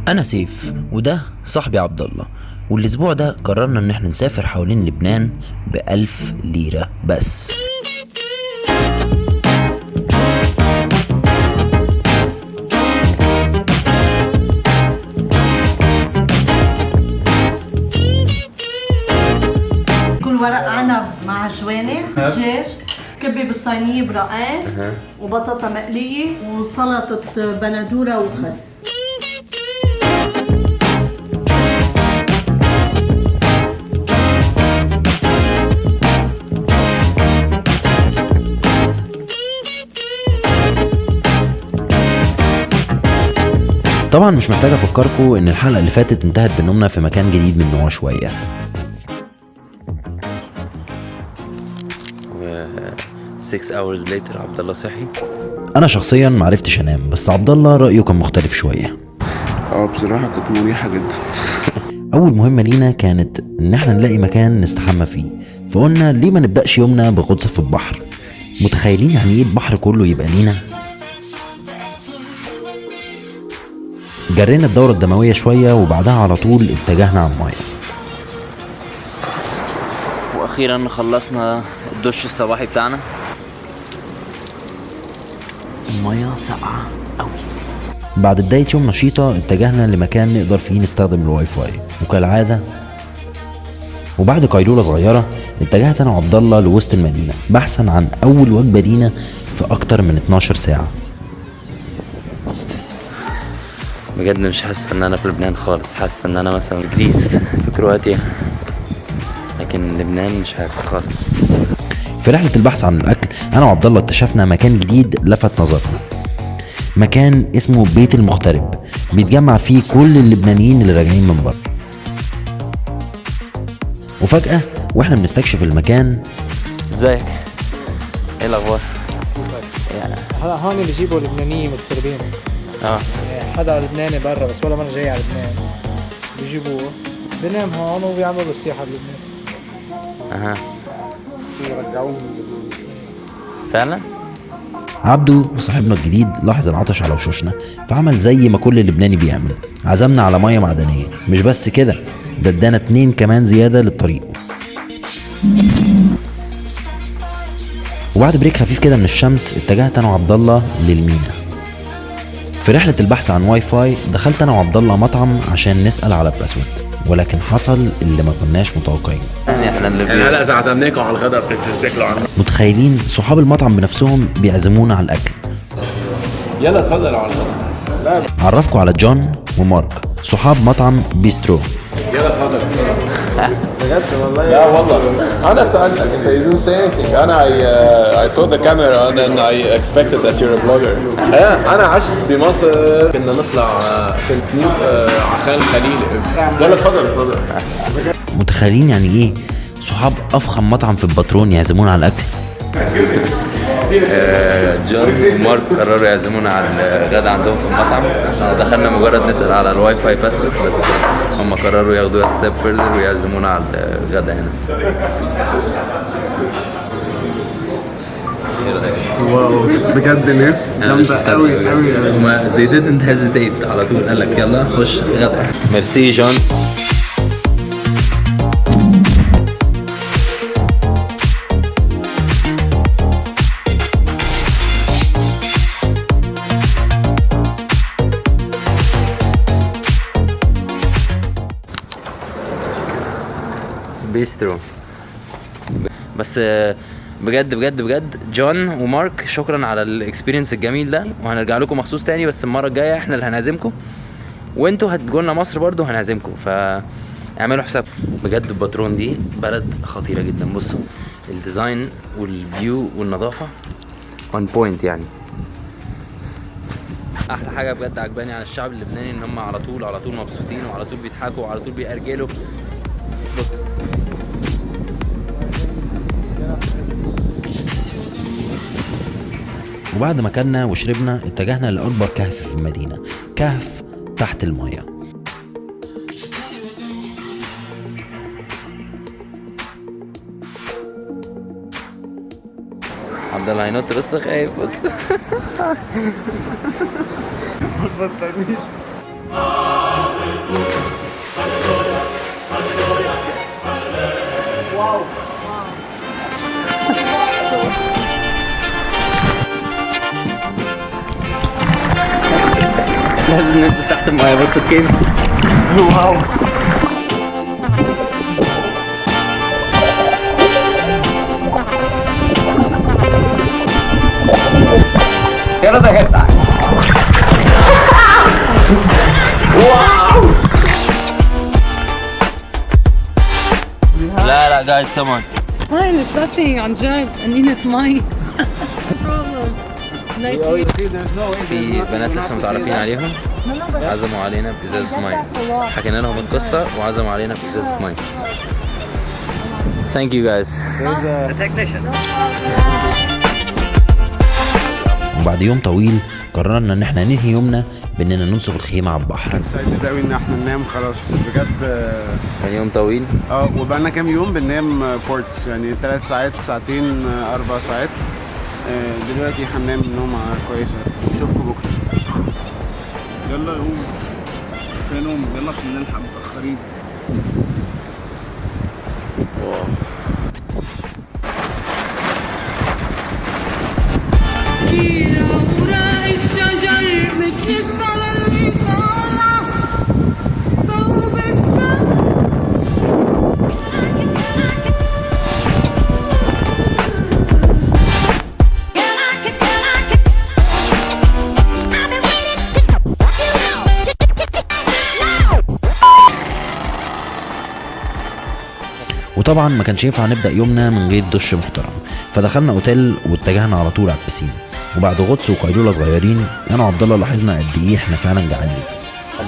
انا سيف وده صاحبي عبد الله، والاسبوع ده قررنا ان احنا نسافر حوالين لبنان ب1000 ليرة بس. كل ورق عنب مع جوانح دجاج، كبة بالصينية برقان وبطاطا مقلية وسلطة بندورة وخس. طبعا مش محتاج افكركم ان الحلقة اللي فاتت انتهت بنومنا في مكان جديد من نوعه شوية. 6 hours later عبد الله صحي. انا شخصيا معرفتش انام، بس عبد الله رأيه كان مختلف شوية. بصراحة كانت مريحة جدا. اول مهمة لينا كانت ان احنا نلاقي مكان نستحمى فيه، فقلنا ليه ما نبدأش يومنا بغطس في البحر. متخيلين يعني ايه البحر كله يبقى لينا؟ جرينا الدورة الدموية شوية وبعدها على طول اتجهنا على المية. واخيرا خلصنا الدش الصباحي بتاعنا. المية ساقعة قوي. بعد بداية يوم نشيطة اتجهنا لمكان نقدر فيه نستخدم الواي فاي وكالعادة، وبعد قيلولة صغيرة اتجهت انا وعبد الله لوسط المدينة بحثا عن اول وجبة لينا في اكتر من 12 ساعة. بجد مش حاسس ان انا في لبنان خالص، حاسس ان انا مثلا في جريس، في كرواتيا، لكن لبنان مش حاسس خالص. في رحلة البحث عن الاكل انا وعبد الله اكتشفنا مكان جديد لفت نظرنا، مكان اسمه بيت المغترب بيتجمع فيه كل اللبنانيين اللي راجعين من بره. وفجأة واحنا بنستكشف المكان، ازيك؟ ايه الاخبار؟ هلا هون بيجيبوا لبنانيين مغتربين. حدا لبناني برا بس ولا مرة جاي على لبنان بيجيبوه بنام هون وبيعملوا سياحة بلبنان. يرجعوهم من لبنان. فعلا؟ عبدو صاحبنا الجديد لاحظ العطش على وشوشنا، فعمل زي ما كل لبناني بيعمل، عزمنا على مية معدنية. مش بس كده، ده ادانا 2 كمان زيادة للطريق. وبعد بريك خفيف كده من الشمس اتجهت انا وعبد الله للمينا. في رحلة البحث عن واي فاي دخلت انا وعبد الله مطعم عشان نسأل على باسورد، ولكن حصل اللي ما كناش متوقعين. احنا اللي هلا اذا عزمناكم على الغداء بتاكلوا عنا. متخيلين صحاب المطعم بنفسهم بيعزمونا على الاكل. يلا تفضلوا على الغداء. عرفكم على جون ومارك صحاب مطعم بيسترو. يلا تفضل. بجد والله. لا والله انا سالتك انت you didn't say anything. انا I saw the camera and then I expected that you're a blogger. انا عشت بمصر، كنا نطلع كنت على خان الخليل. يلا تفضل. متخيلين يعني ايه صحاب افخم مطعم في الباترون يعزمونا على الاكل؟ جون ومارك قرروا يعزمونا على الغدا عندهم في المطعم. احنا دخلنا مجرد نسأل على الواي فاي بس هم قرروا ياخدوها ستيب فيرذر ويعزمونا على الغدا هنا. واو بجد ناس جامدة قوي. هما they didn't hesitate، على طول قال لك يلا خش غدا. ميرسي جون. بيسترو. بس بجد بجد بجد جون ومارك شكرا على الاكسبيرينس الجميل ده، وهنرجع لكم مخصوص تاني، بس المره الجايه احنا اللي هنعزمكم وانتوا هتجوا لنا مصر برضو هنعزمكم، فاعملوا حساب. بجد الباترون دي بلد خطيره جدا. بصوا الديزاين والفيو والنظافه اون بوينت يعني. احلى حاجه بجد عجباني عن الشعب اللبناني ان هم على طول مبسوطين وعلى طول بيضحكوا وعلى طول بيأرجلوا. بص وبعد ما كلنا وشربنا اتجهنا لأكبر كهف في المدينة، كهف تحت المية. عبد الله هينط بس خايف بس. ما تبطلنيش. لازم ننزل تحت المايه. بصوا كيف واو. يلا ده جدع. واو. لا جايز كمان. هاي الثلاثة عن جد قنينة مي. في بنات لسه متعرفين عليهم عزموا علينا بإزازة مي. حكينا لهم القصة وعزموا علينا بإزازة مي. Thank you guys. وبعد يوم طويل قررنا ان احنا ننهي يومنا باننا ننصب الخيمه على البحر. سعيد قوي ان احنا ننام خلاص بجد. كان يوم طويل. وبقالنا كام يوم بننام بورتس، يعني 3 ساعات، ساعتين، 4 ساعات. دلوقتي هننام نومة كويسة. نشوفكم بكرة. يلا قوم. في نوم، يلا عشان نلحق متأخرين. وراء الشجر مثل الصلاة اللي طالع صوب السما. وطبعا ما كانش ينفع نبدا يومنا من غير دش محترم، فدخلنا اوتيل واتجهنا على طول على البسين. وبعد غطس وقيلوله صغيرين انا وعبد الله لاحظنا قد ايه احنا فعلا جعانين.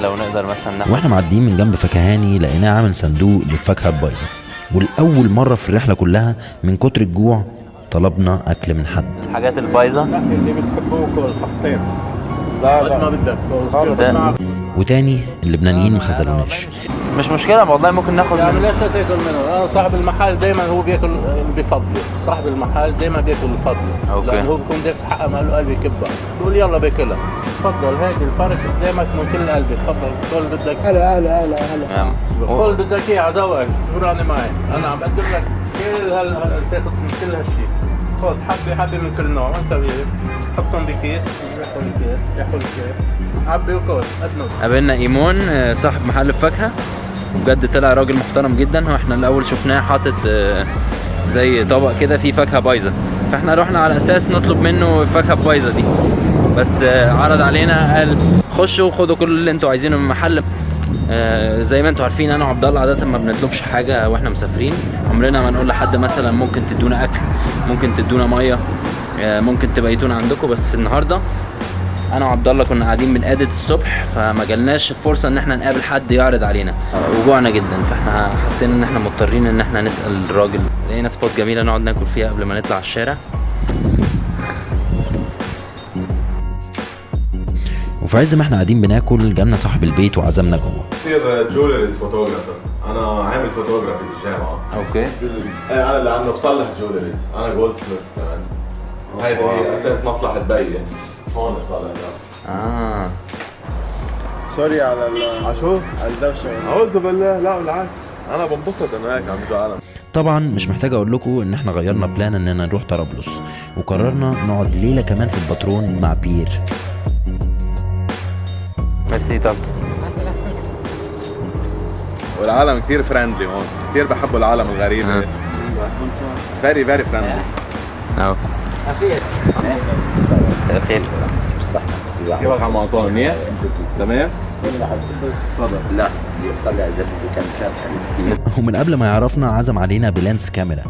لو نقدر مثلا ناخد واحنا معديين من جنب فكهاني لقيناه عامل صندوق للفاكهه البايظه، والاول مره في الرحله كلها من كتر الجوع طلبنا اكل من حد. الحاجات البايظه اللي بتحبوه كل صحتين. لا ما بدك خالص. وتاني اللبنانيين ما خذلوناش. مش مشكله والله، ممكن ناخد يعني ليش تاكل منه؟ انا صاحب المحل دايما هو بياكل بفضله، صاحب المحل دايما بياكل بفضله. أوكي. لانه هو بيكون دافع حقه ماله قلبي كبه، بقول يلا باكلها. تفضل هيك الفرق قدامك من كل قلبي، تفضل كل بدك. هلا كل بدك اياه على ذوقك، شو معي انا عم بقدم لك كل تاخذ من كل هالشيء. خذ حبه من كل نوع وانت حطهم بكيس، ياخذ الكيس عبي وكل قدمه. قابلنا ايمون صاحب محل الفاكهه، وبجد طلع راجل محترم جدا. واحنا الاول شفناه حاطط زي طبق كده فيه فاكهه بايظه، فاحنا رحنا على اساس نطلب منه الفاكهه البايظه دي، بس عرض علينا قال خشوا خدوا كل اللي انتوا عايزينه من المحل. زي ما انتوا عارفين انا وعبد الله عاده ما بنطلبش حاجه واحنا مسافرين، عمرنا ما نقول لحد مثلا ممكن تدونا اكل، ممكن تدونا ميه، ممكن تبيتونا عندكم. بس النهارده انا وعبد الله كنا قاعدين بنقادة الصبح، فما جالناش فرصه ان احنا نقابل حد يعرض علينا، وجوعنا جدا، فاحنا حسينا ان احنا مضطرين ان احنا نسال الراجل. لقينا سبوت جميله نقعد ناكل فيها قبل ما نطلع على الشارع. وفي عز ما احنا قاعدين بناكل جالنا صاحب البيت وعزمنا جوه. كثير جولريز فوتوغرافر، انا عامل فوتوغرافي بالجامعه. اوكي. انا اللي عم بصلح جولريز، انا جولد سميث كمان. وهيدي هي اساس مصلحه بيي، هون بصلح. سوري على عشو على الدوشة. اعوذ بالله، لا بالعكس انا بنبسط انه هيك عم يجوا عالم. طبعا مش محتاج اقول لكم ان احنا غيرنا بلان اننا نروح طرابلس، وقررنا نقعد ليله كمان في الباترون مع بيير. ميرسي. طب والعالم كثير فريندلي هون، كثير بحبوا العالم الغريبه. فيري فريندلي. اهو مساء الخير. صح. كيفك عم انطون؟ منيح؟ تمام؟ تفضل. لا يطلع زي اللي كان شاب. ومن قبل ما يعرفنا عزم علينا بلانس كاميرا،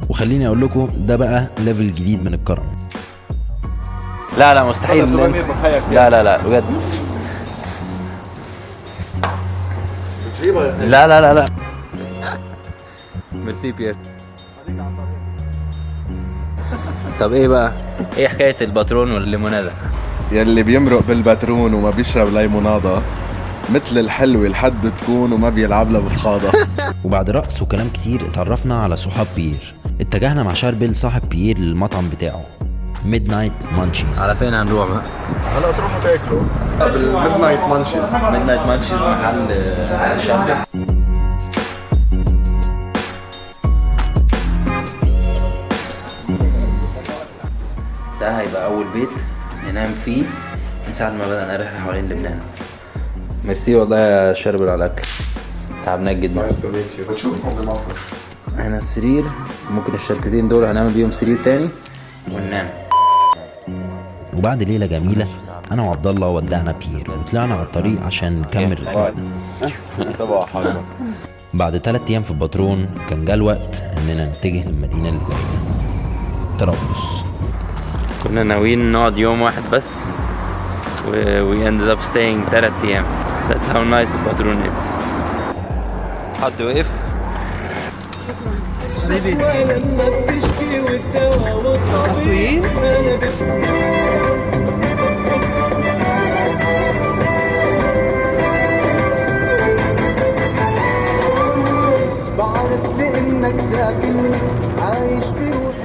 وخليني اقول لكم ده بقى ليفل جديد من الكرم. لا مستحيل. لا بجد. لا ميرسي بيير. طب ايه بقى؟ ايه حكايه الباترون والليموناده؟ يلي بيمرق بالباترون وما بيشرب ليموناده مثل الحلوة لحد تكون وما بيلعب لها بفخاضة. وبعد رقص وكلام كتير اتعرفنا على صحاب بيير. اتجهنا مع شاربل صاحب بيير للمطعم بتاعه ميد نايت مانشيز. على فين هنروح بقى؟ هلا تروحوا تاكلوا بالميد نايت مانشيز. ميد نايت مانشيز محل شاربل. ده هيبقى أول بيت ننام فيه من ساعة ما بدأنا الرحلة حوالين لبنان. ميرسي والله يا شربل على الاكل، تعبناك جدا. بتشوفهم بمصر. هنا السرير، ممكن الشلتتين دول هنعمل بيهم سرير تاني وننام. وبعد ليلة جميلة أنا وعبد الله ودعنا بيير وطلعنا على الطريق عشان نكمل رحلتنا. بعد 3 أيام في الباترون كان جه الوقت إننا نتجه للمدينة اللي جاية، طرابلس. كنا ناويين نقعد يوم واحد بس we ended up staying 3 أيام. That's how nice الباترون is. حد وقف بعرف بإنك ساكنني عايش بروحي